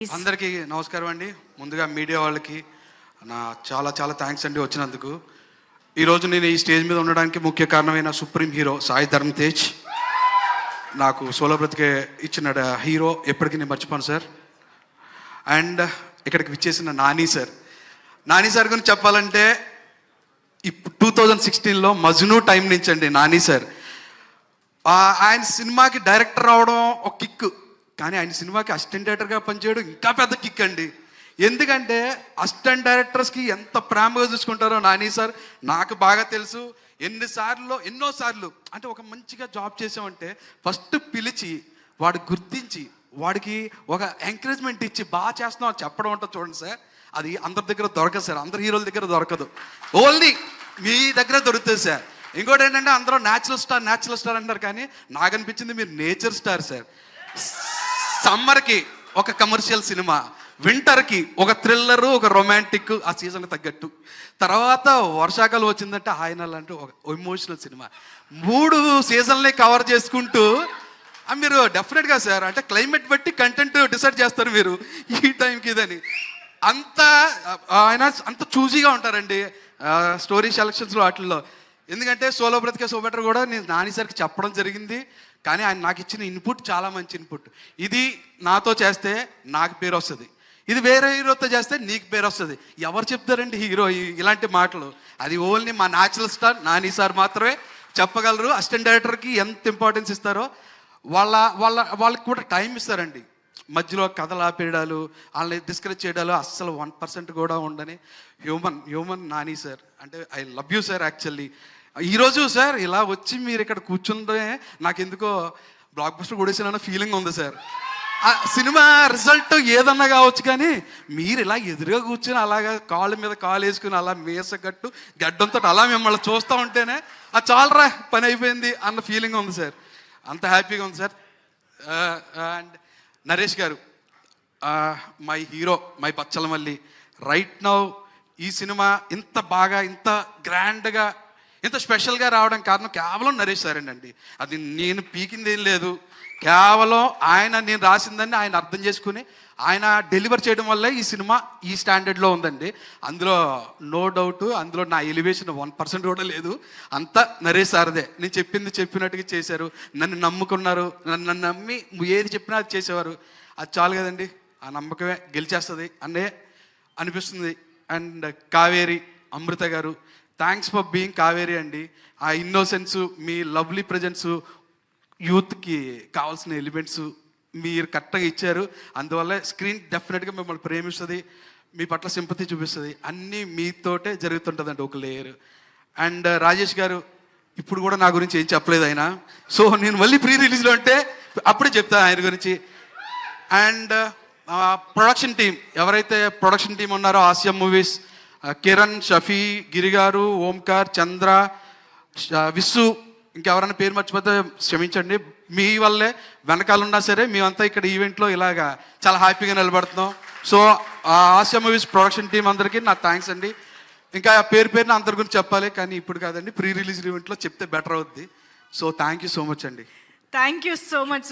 అందరికీ నమస్కారం అండి. ముందుగా మీడియా వాళ్ళకి నా చాలా చాలా థ్యాంక్స్ అండి వచ్చినందుకు. ఈరోజు నేను ఈ స్టేజ్ మీద ఉండడానికి ముఖ్య కారణమైన సుప్రీం హీరో సాయి ధర్మ్ తేజ్ నాకు సోలో బ్రతికే ఇచ్చిన హీరో ఎప్పటికీ నేను మర్చిపోను సార్. అండ్ ఇక్కడికి విచ్చేసిన నాని సార్ గురించి చెప్పాలంటే ఇప్పుడు 2016లో మజ్ను టైం నుంచి అండి నాని సార్ ఆయన సినిమాకి డైరెక్టర్ రావడం ఒక కిక్, కానీ ఆయన సినిమాకి అసిస్టెంట్ డైరెక్టర్గా పనిచేయడం ఇంకా పెద్ద కిక్ అండి. ఎందుకంటే అసిస్టెంట్ డైరెక్టర్స్కి ఎంత ప్రేమగా చూసుకుంటారో నాని సార్ నాకు బాగా తెలుసు. ఎన్నోసార్లు అంటే ఒక మంచిగా జాబ్ చేసామంటే ఫస్ట్ పిలిచి వాడు గుర్తించి వాడికి ఒక ఎంకరేజ్మెంట్ ఇచ్చి బాగా చేస్తున్నావు అని చెప్పడం ఉంటుంది చూడండి సార్, అది అందరి దగ్గర దొరకదు సార్, అందరి హీరోల దగ్గర దొరకదు, ఓన్లీ మీ దగ్గర దొరుకుతుంది సార్. ఇంకోటి ఏంటంటే అందరూ న్యాచురల్ స్టార్ అంటారు, కానీ నాకు అనిపించింది మీరు నేచర్ స్టార్ సార్. సమ్మర్కి ఒక కమర్షియల్ సినిమా, వింటర్కి ఒక థ్రిల్లరు, ఒక రొమాంటిక్ ఆ సీజన్కి తగ్గట్టు, తర్వాత వర్షాకాలం వచ్చిందంటే ఆయన లాంటి ఒక ఎమోషనల్ సినిమా, 3 సీజన్లే కవర్ చేసుకుంటూ మీరు డెఫినెట్గా సార్ అంటే క్లైమేట్ బట్టి కంటెంట్ డిసైడ్ చేస్తారు మీరు ఈ టైంకి ఇదని. ఆయన అంత చూజీగా ఉంటారండి స్టోరీ సెలక్షన్స్లో వాటిల్లో. ఎందుకంటే సోలో బ్రతికే సో బెటర్ కూడా నేను నాని సార్కి చెప్పడం జరిగింది, కానీ ఆయన నాకు ఇచ్చిన ఇన్పుట్ చాలా మంచి ఇన్పుట్. ఇది నాతో చేస్తే నాకు పేరు వస్తుంది, ఇది వేరే హీరోతో చేస్తే నీకు పేరు వస్తుంది. ఎవరు చెప్తారండి హీరో ఇలాంటి మాటలు? అది ఓన్లీ మా న్యాచురల్ స్టార్ నాని సార్ మాత్రమే చెప్పగలరు. అసిస్టెంట్ డైరెక్టర్కి ఎంత ఇంపార్టెన్స్ ఇస్తారో వాళ్ళకి కూడా టైం ఇస్తారండి. మధ్యలో కథలు ఆపేయడాలు, వాళ్ళని డిస్కరేజ్ చేయడాలు అస్సలు 1% కూడా ఉండని హ్యూమన్ నాని సార్. అంటే I love you sir. Actually ఈరోజు సార్ ఇలా వచ్చి మీరు ఇక్కడ కూర్చుంటే నాకు ఎందుకో బ్లాక్ బస్టర్ కొడేసిన ఫీలింగ్ ఉంది సార్. ఆ సినిమా రిజల్ట్ ఏదన్నా కావచ్చు, కానీ మీరు ఇలా ఎదురుగా కూర్చొని అలాగా కాళ్ళ మీద కాలు వేసుకుని అలా మేసగట్టు గడ్డంతో అలా మిమ్మల్ని చూస్తూ ఉంటేనే అది చాలరా పని అయిపోయింది అన్న ఫీలింగ్ ఉంది సార్. అంత హ్యాపీగా ఉంది సార్. అండ్ నరేష్ గారు my hero, my Bachhala Malli. Right now ఈ సినిమా ఇంత బాగా, ఇంత గ్రాండ్గా, ఇంత స్పెషల్గా రావడం కారణం కేవలం నరేష్ సార్ అండి. అది నేను పీకింది ఏం లేదు, కేవలం నేను రాసిందని ఆయన అర్థం చేసుకుని ఆయన డెలివర్ చేయడం వల్ల ఈ సినిమా ఈ స్టాండర్డ్లో ఉందండి. అందులో నో డౌట్, అందులో నా ఎలివేషన్ 1% కూడా లేదు. అంతా నరేష్ సార్దే. నేను చెప్పింది చెప్పినట్టుగా చేశారు, నన్ను నమ్ముకున్నారు, నన్ను నమ్మి ఏది చెప్పినా అది చేసేవారు. అది చాలు కదండి, ఆ నమ్మకమే గెలిచేస్తుంది అనే అనిపిస్తుంది. అండ్ కావేరి అమృత గారు, థ్యాంక్స్ ఫర్ బీయింగ్ కావేరి అండి. ఆ ఇన్నోసెన్సు, మీ లవ్లీ ప్రజెన్సు, యూత్కి కావాల్సిన ఎలిమెంట్స్ మీరు కరెక్ట్గా ఇచ్చారు. అందువల్ల స్క్రీన్ డెఫినెట్గా మిమ్మల్ని ప్రేమిస్తుంది, మీ పట్ల సింపతి చూపిస్తుంది. అన్నీ మీతోటే జరుగుతుంటుందండి ఒక లేయర్. అండ్ రాజేష్ గారు ఇప్పుడు కూడా నా గురించి ఏం చెప్పలేదు ఆయన, సో నేను మళ్ళీ ప్రీ రిలీజ్లో ఉంటే అప్పుడే చెప్తాను ఆయన గురించి. అండ్ ప్రొడక్షన్ టీం, ఎవరైతే ప్రొడక్షన్ టీం ఉన్నారో ఆసియా మూవీస్, కిరణ్, షఫీ, గిరిగారు, ఓంకార్, చంద్ర, విస్సు, ఇంకెవరైనా పేరు మర్చిపోతే క్షమించండి. మీ వల్లే వెనకాలన్నా సరే మేమంతా ఇక్కడ ఈవెంట్లో ఇలాగా చాలా హ్యాపీగా నిలబడుతున్నాం. So Asia movies production team అందరికీ నా థ్యాంక్స్ అండి. ఇంకా పేరున అందరి గురించి చెప్పాలి, కానీ ఇప్పుడు కాదండి, ప్రీ రిలీజ్ ఈవెంట్లో చెప్తే బెటర్ అవుద్ది. So thank you so much అండి. Thank you so much.